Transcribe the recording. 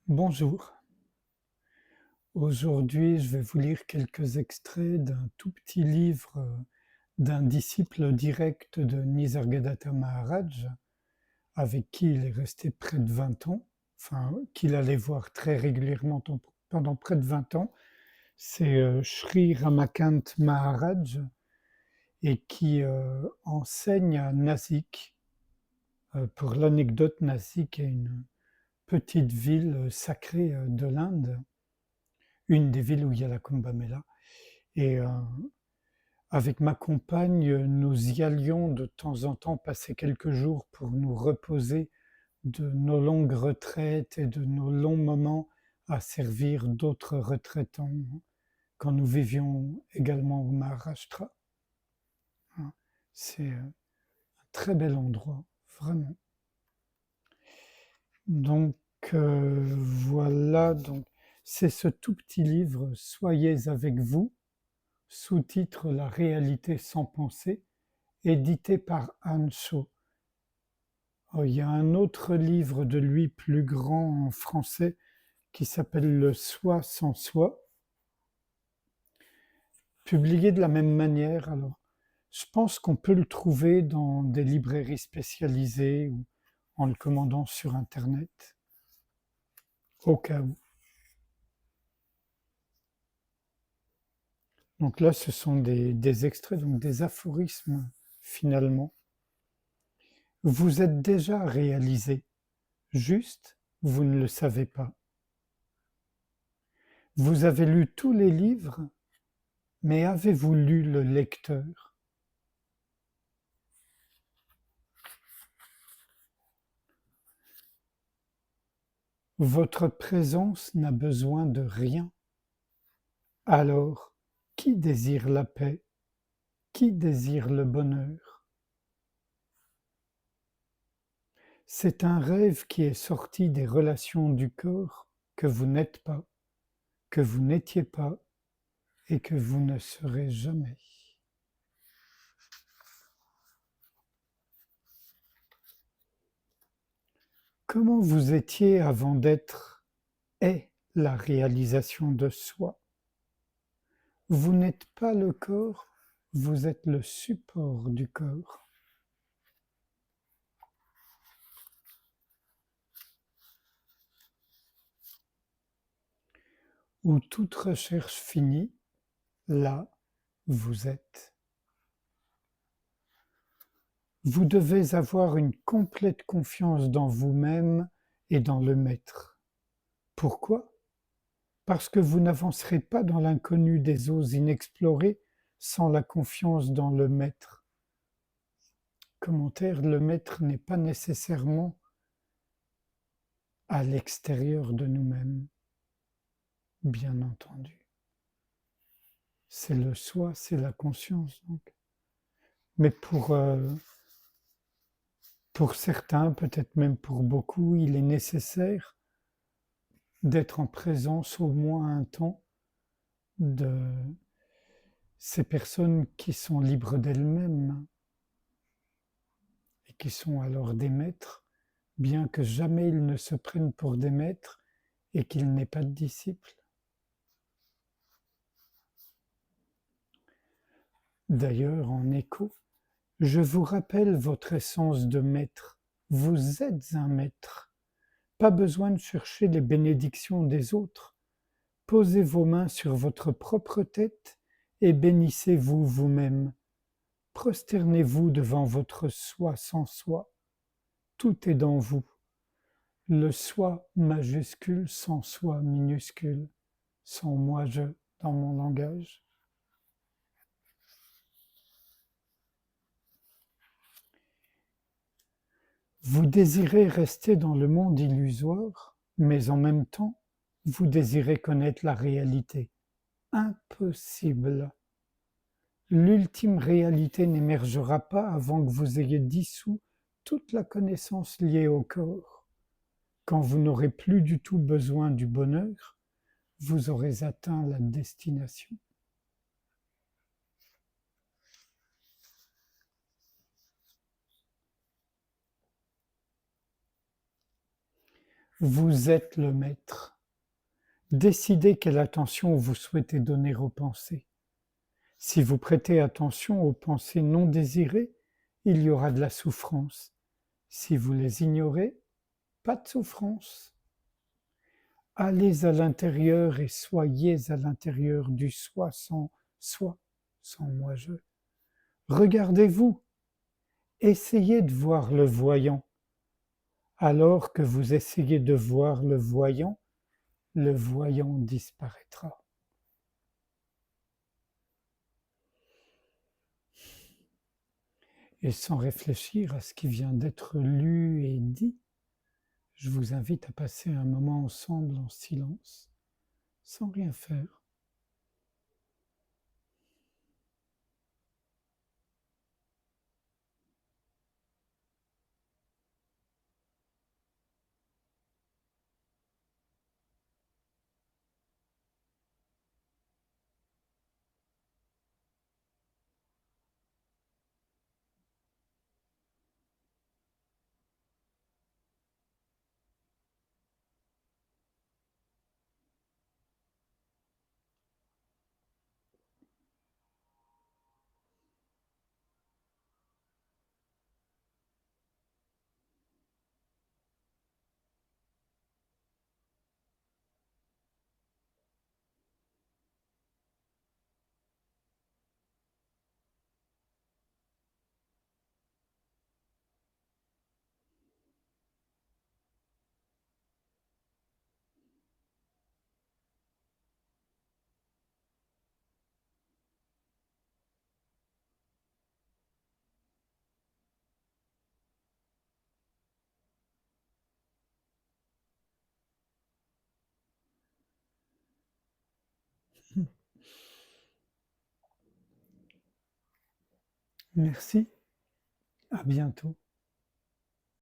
Bonjour. Aujourd'hui, je vais vous lire quelques extraits d'un tout petit livre d'un disciple direct de Nisargadatta Maharaj, avec qui il est resté près de 20 ans, enfin, qu'il allait voir très régulièrement pendant près de 20 ans. C'est Sri Ramakant Maharaj et qui enseigne à Nasik. Pour l'anecdote, Nasik est une petite ville sacrée de l'Inde, une des villes où il y a la Kumbh Mela. Et avec ma compagne, nous y allions de temps en temps passer quelques jours pour nous reposer de nos longues retraites et de nos longs moments à servir d'autres retraitants quand nous vivions également au Maharashtra. Hein. C'est un très bel endroit, vraiment. Donc voilà, donc c'est ce tout petit livre Soyez avec vous, sous-titre La réalité sans pensée, édité par Anne Shaw. Oh, il y a un autre livre de lui plus grand en français qui s'appelle Le Soi sans soi, publié de la même manière. Alors, je pense qu'on peut le trouver dans des librairies spécialisées ou en le commandant sur Internet, au cas où. Donc là, ce sont des extraits, donc des aphorismes finalement. Vous êtes déjà réalisé, juste vous ne le savez pas. Vous avez lu tous les livres, mais avez-vous lu le lecteur? Votre présence n'a besoin de rien. Alors, qui désire la paix? Qui désire le bonheur? C'est un rêve qui est sorti des relations du corps que vous n'êtes pas, que vous n'étiez pas et que vous ne serez jamais. Comment vous étiez avant d'être est la réalisation de soi. Vous n'êtes pas le corps, vous êtes le support du corps. Où toute recherche finit, là, vous êtes. Vous devez avoir une complète confiance dans vous-même et dans le maître. Pourquoi? Parce que vous n'avancerez pas dans l'inconnu des eaux inexplorées sans la confiance dans le maître. Commentaire, le maître n'est pas nécessairement à l'extérieur de nous-mêmes, bien entendu. C'est le soi, c'est la conscience. Donc. Mais pour certains, peut-être même pour beaucoup, il est nécessaire d'être en présence au moins un temps de ces personnes qui sont libres d'elles-mêmes et qui sont alors des maîtres, bien que jamais ils ne se prennent pour des maîtres et qu'ils n'aient pas de disciples. D'ailleurs, en écho, je vous rappelle votre essence de maître. Vous êtes un maître. Pas besoin de chercher les bénédictions des autres. Posez vos mains sur votre propre tête et bénissez-vous vous-même. Prosternez-vous devant votre soi sans soi. Tout est dans vous. Le soi majuscule sans soi minuscule, sans moi-je dans mon langage. Vous désirez rester dans le monde illusoire, mais en même temps, vous désirez connaître la réalité. Impossible. L'ultime réalité n'émergera pas avant que vous ayez dissous toute la connaissance liée au corps. Quand vous n'aurez plus du tout besoin du bonheur, vous aurez atteint la destination. Vous êtes le maître. Décidez quelle attention vous souhaitez donner aux pensées. Si vous prêtez attention aux pensées non désirées, il y aura de la souffrance. Si vous les ignorez, pas de souffrance. Allez à l'intérieur et soyez à l'intérieur du soi, sans moi-je. Regardez-vous, essayez de voir le voyant. Alors que vous essayez de voir le voyant disparaîtra. Et sans réfléchir à ce qui vient d'être lu et dit, je vous invite à passer un moment ensemble en silence, sans rien faire. Merci, à bientôt.